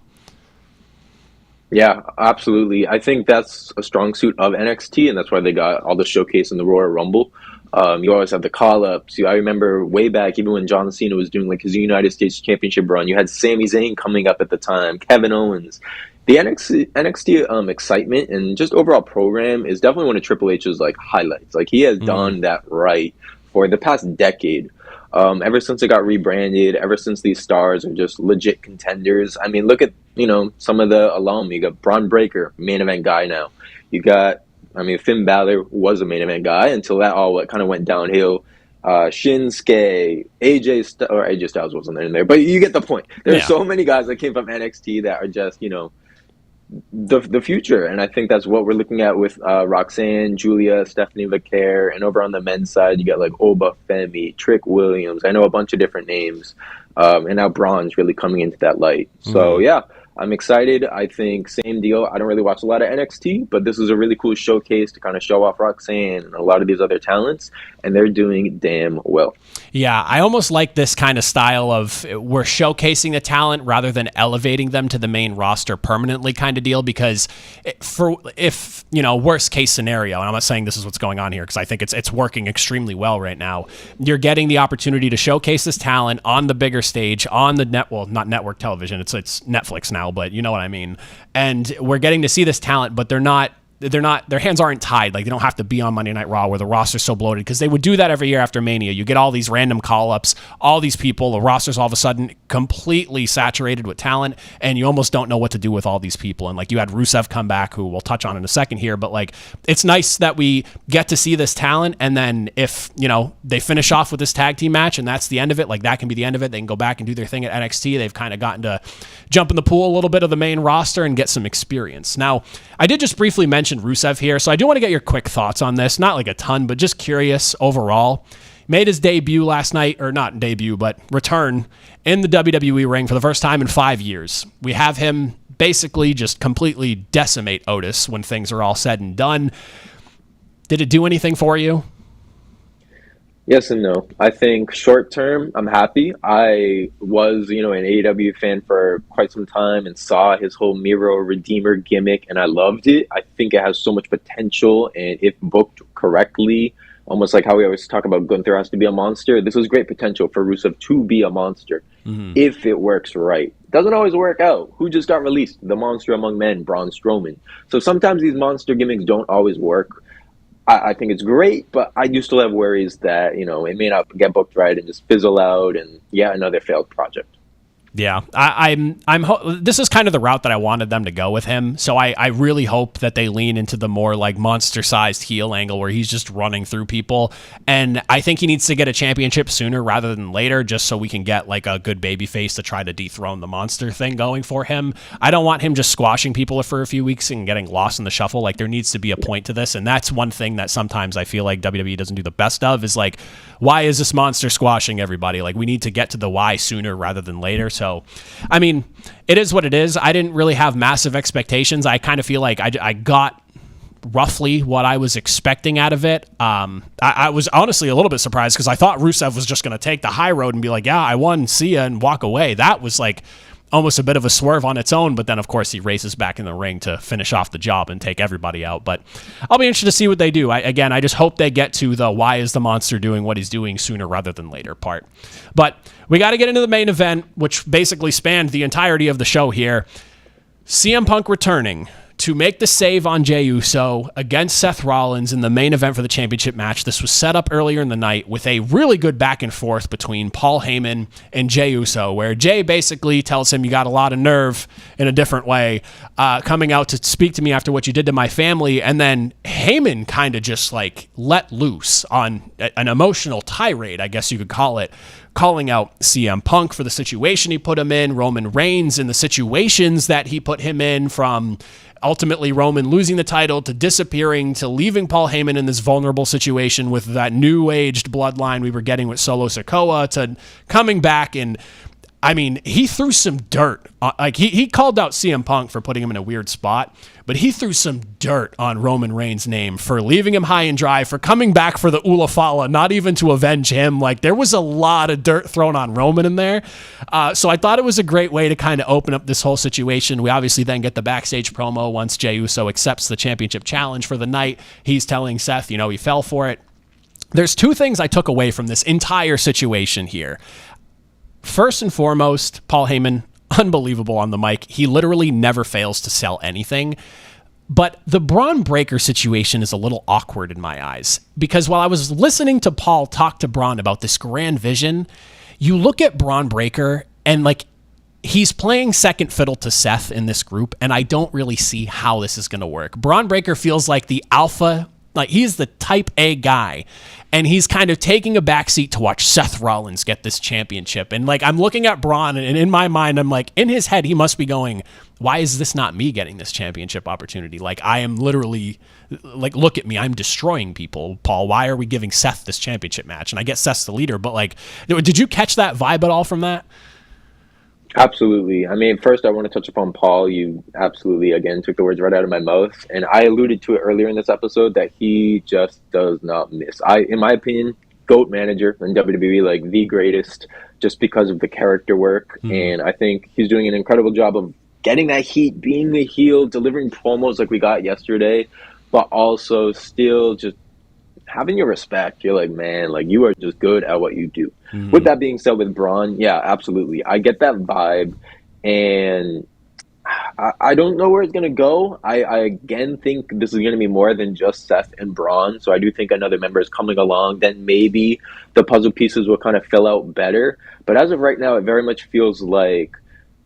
F: Yeah, absolutely. I think that's a strong suit of NXT, and that's why they got all the showcase in the Royal Rumble. You always have the call-ups. I remember way back, even when John Cena was doing like his United States Championship run, you had Sami Zayn coming up at the time, Kevin Owens. The NXT excitement and just overall program is definitely one of Triple H's like highlights. Like, he has done that right for the past decade. Ever since it got rebranded, ever since these stars are just legit contenders. I mean, look at some of the alum. You got Braun Breaker, main event guy now. You got Finn Balor was a main event guy until that all kind of went downhill. Shinsuke, AJ Styles wasn't in there, but you get the point. There's so many guys that came from NXT that are just the future, and I think that's what we're looking at with Roxanne, Julia, Stephanie Vicaire, and over on the men's side you got like Oba Femi, Trick Williams. I know a bunch of different names, and now Braun's really coming into that light. So yeah, I'm excited. I think same deal. I don't really watch a lot of NXT, but this is a really cool showcase to kind of show off Roxanne and a lot of these other talents, and they're doing damn well.
E: Yeah, I almost like this kind of style of we're showcasing the talent rather than elevating them to the main roster permanently kind of deal, because if worst case scenario, and I'm not saying this is what's going on here because I think it's working extremely well right now, you're getting the opportunity to showcase this talent on the bigger stage, on the not network television, it's Netflix now, but you know what I mean. And we're getting to see this talent, but their hands aren't tied. Like, they don't have to be on Monday Night Raw where the roster's so bloated, because they would do that every year after Mania. You get all these random call-ups, all these people, the roster's all of a sudden completely saturated with talent, and you almost don't know what to do with all these people. And like, you had Rusev come back, who we'll touch on in a second here, but like, it's nice that we get to see this talent, and then if they finish off with this tag team match and that's the end of it, like, that can be the end of it. They can go back and do their thing at NXT. They've kind of gotten to jump in the pool a little bit of the main roster and get some experience. Now, I did just briefly mention Rusev here, so I do want to get your quick thoughts on this. Not like a ton, but just curious overall. Made his debut last night, or not debut, but return in the WWE ring for the first time in 5 years. We have him basically just completely decimate Otis when things are all said and done. Did it do anything for you?
F: Yes and no. I think short term, I'm happy. I was, an AEW fan for quite some time and saw his whole Miro Redeemer gimmick, and I loved it. I think it has so much potential, and if booked correctly, almost like how we always talk about Gunther has to be a monster, this was great potential for Rusev to be a monster if it works right. Doesn't always work out. Who just got released? The Monster Among Men, Braun Strowman. So sometimes these monster gimmicks don't always work. I think it's great, but I do still have worries that, it may not get booked right and just fizzle out, and another failed project.
E: Yeah, this is kind of the route that I wanted them to go with him. So I really hope that they lean into the more like monster-sized heel angle where he's just running through people. And I think he needs to get a championship sooner rather than later, just so we can get like a good baby face to try to dethrone the monster thing going for him. I don't want him just squashing people for a few weeks and getting lost in the shuffle. Like, there needs to be a point to this. And that's one thing that sometimes I feel like WWE doesn't do the best of, is like, why is this monster squashing everybody? Like, we need to get to the why sooner rather than later. So So, I mean, it is what it is. I didn't really have massive expectations. I kind of feel like I got roughly what I was expecting out of it. I was honestly a little bit surprised because I thought Rusev was just going to take the high road and be like, yeah, I won, see ya, and walk away. That was like almost a bit of a swerve on its own, but then of course he races back in the ring to finish off the job and take everybody out. But I'll be interested to see what they do. I just hope they get to the why is the monster doing what he's doing sooner rather than later part. But we got to get into the main event, which basically spanned the entirety of the show here. CM Punk returning to make the save on Jey Uso against Seth Rollins in the main event for the championship match. This was set up earlier in the night with a really good back and forth between Paul Heyman and Jey Uso, where Jey basically tells him, you got a lot of nerve in a different way, coming out to speak to me after what you did to my family. And then Heyman kind of just like let loose on an emotional tirade, I guess you could call it, calling out CM Punk for the situation he put him in, Roman Reigns and the situations that he put him in, from ultimately Roman losing the title to disappearing to leaving Paul Heyman in this vulnerable situation with that new-aged bloodline we were getting with Solo Sikoa to coming back. And I mean, he threw some dirt. Like he called out CM Punk for putting him in a weird spot, but he threw some dirt on Roman Reigns' name for leaving him high and dry, for coming back for the Ula Fala, not even to avenge him. Like, there was a lot of dirt thrown on Roman in there. So I thought it was a great way to kind of open up this whole situation. We obviously then get the backstage promo once Jey Uso accepts the championship challenge for the night. He's telling Seth, he fell for it. There's two things I took away from this entire situation here. First and foremost, Paul Heyman, unbelievable on the mic. He literally never fails to sell anything. But the Braun Breaker situation is a little awkward in my eyes, because while I was listening to Paul talk to Braun about this grand vision, you look at Braun Breaker and like he's playing second fiddle to Seth in this group, and I don't really see how this is going to work. Braun Breaker feels like the alpha, like he's the type A guy, and he's kind of taking a backseat to watch Seth Rollins get this championship. And like, I'm looking at Braun, and in my mind, I'm like, in his head, he must be going, why is this not me getting this championship opportunity? Like, I am literally, like, look at me, I'm destroying people. Paul, why are we giving Seth this championship match? And I get Seth's the leader, but like, did you catch that vibe at all from that?
F: Absolutely. I mean, first I want to touch upon Paul. You absolutely, again, took the words right out of my mouth. And I alluded to it earlier in this episode that he just does not miss. In my opinion, GOAT manager in WWE, like the greatest, just because of the character work. And I think he's doing an incredible job of getting that heat, being the heel, delivering promos like we got yesterday, but also still just having your respect. You're like, man, like you are just good at what you do. With that being said, with Braun, yeah, absolutely. I get that vibe, and I don't know where it's going to go. I again think this is going to be more than just Seth and Braun. So I do think another member is coming along. Then maybe the puzzle pieces will kind of fill out better. But as of right now, it very much feels like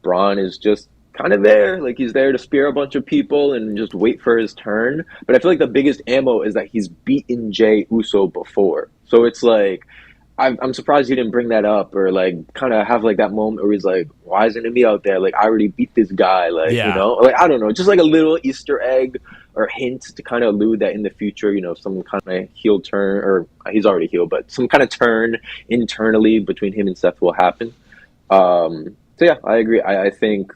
F: Braun is just kind of there. Like he's there to spear a bunch of people and just wait for his turn. But I feel like the biggest ammo is that he's beaten Jey Uso before. So it's like, I'm surprised he didn't bring that up, or like kind of have like that moment where he's like, why isn't it me out there? Like I already beat this guy. Like, you know, like, I don't know, just like a little Easter egg or hint to kind of allude that in the future, you know, some kind of heel turn, or he's already healed, but some kind of turn internally between him and Seth will happen. So yeah, I agree. I think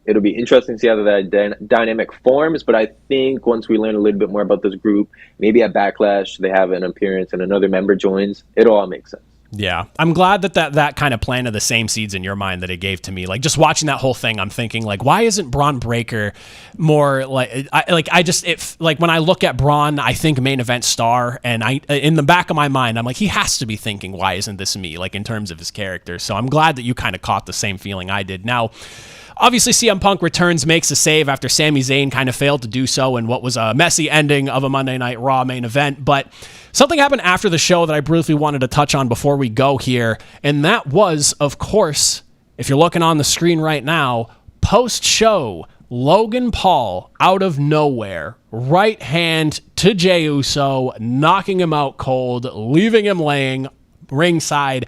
F: it'll be interesting to see how that dynamic forms, but I think once we learn a little bit more about this group, maybe at Backlash they have an appearance and another member joins, it'll all make sense.
E: Yeah, I'm glad that kind of planted the same seeds in your mind that it gave to me. Like just watching that whole thing, I'm thinking like, why isn't Braun Breaker more like when I look at Braun, I think main event star, and in the back of my mind, I'm like, he has to be thinking, why isn't this me? Like in terms of his character. So I'm glad that you kind of caught the same feeling I did. Now, obviously, CM Punk returns, makes a save after Sami Zayn kind of failed to do so in what was a messy ending of a Monday Night Raw main event. But something happened after the show that I briefly wanted to touch on before we go here. And that was, of course, if you're looking on the screen right now, post-show, Logan Paul out of nowhere, right hand to Jey Uso, knocking him out cold, leaving him laying ringside.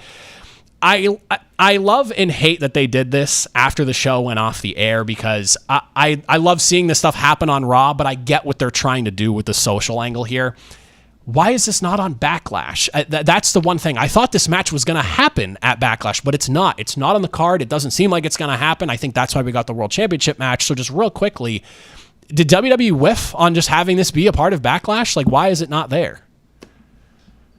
E: I love and hate that they did this after the show went off the air, because I love seeing this stuff happen on Raw, but I get what they're trying to do with the social angle here. Why is this not on Backlash? That's the one thing. I thought this match was going to happen at Backlash, but it's not. It's not on the card. It doesn't seem like it's going to happen. I think that's why we got the World Championship match. So just real quickly, did WWE whiff on just having this be a part of Backlash? Like, why is it not there?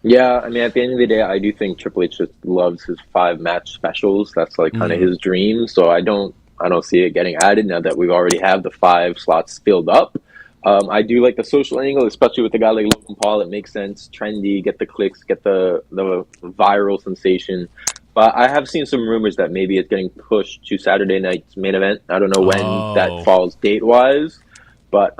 F: Yeah, I mean, at the end of the day, I do think Triple H just loves his 5-match specials. That's like kind of his dream. So I don't see it getting added now that we already have the 5 slots filled up. I do like the social angle, especially with a guy like Logan Paul. It makes sense, trendy, get the clicks, get the viral sensation. But I have seen some rumors that maybe it's getting pushed to Saturday night's main event. I don't know when that falls date-wise, but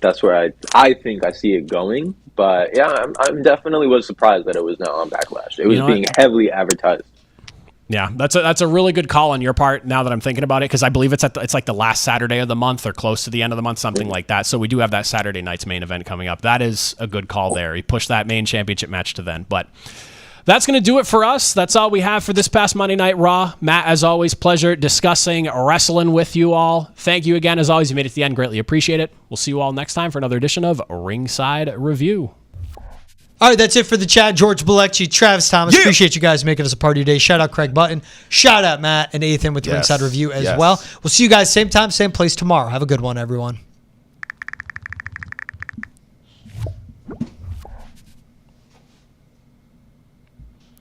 F: that's where I think I see it going. But yeah, I'm definitely was surprised that it was not on Backlash. It was being heavily advertised.
E: Yeah, that's a really good call on your part now that I'm thinking about it, because I believe it's like the last Saturday of the month or close to the end of the month, something like that. So we do have that Saturday night's main event coming up. That is a good call there. He pushed that main championship match to then. But that's going to do it for us. That's all we have for this past Monday Night Raw. Matt, as always, pleasure discussing wrestling with you all. Thank you again, as always. You made it to the end. Greatly appreciate it. We'll see you all next time for another edition of Ringside Review.
A: All right, that's it for the chat. George Balekji, Travis Thomas. Appreciate you guys making us a part of your day. Shout out Craig Button. Shout out Matt and Ethan with the Ringside Review as well. We'll see you guys same time, same place tomorrow. Have a good one, everyone.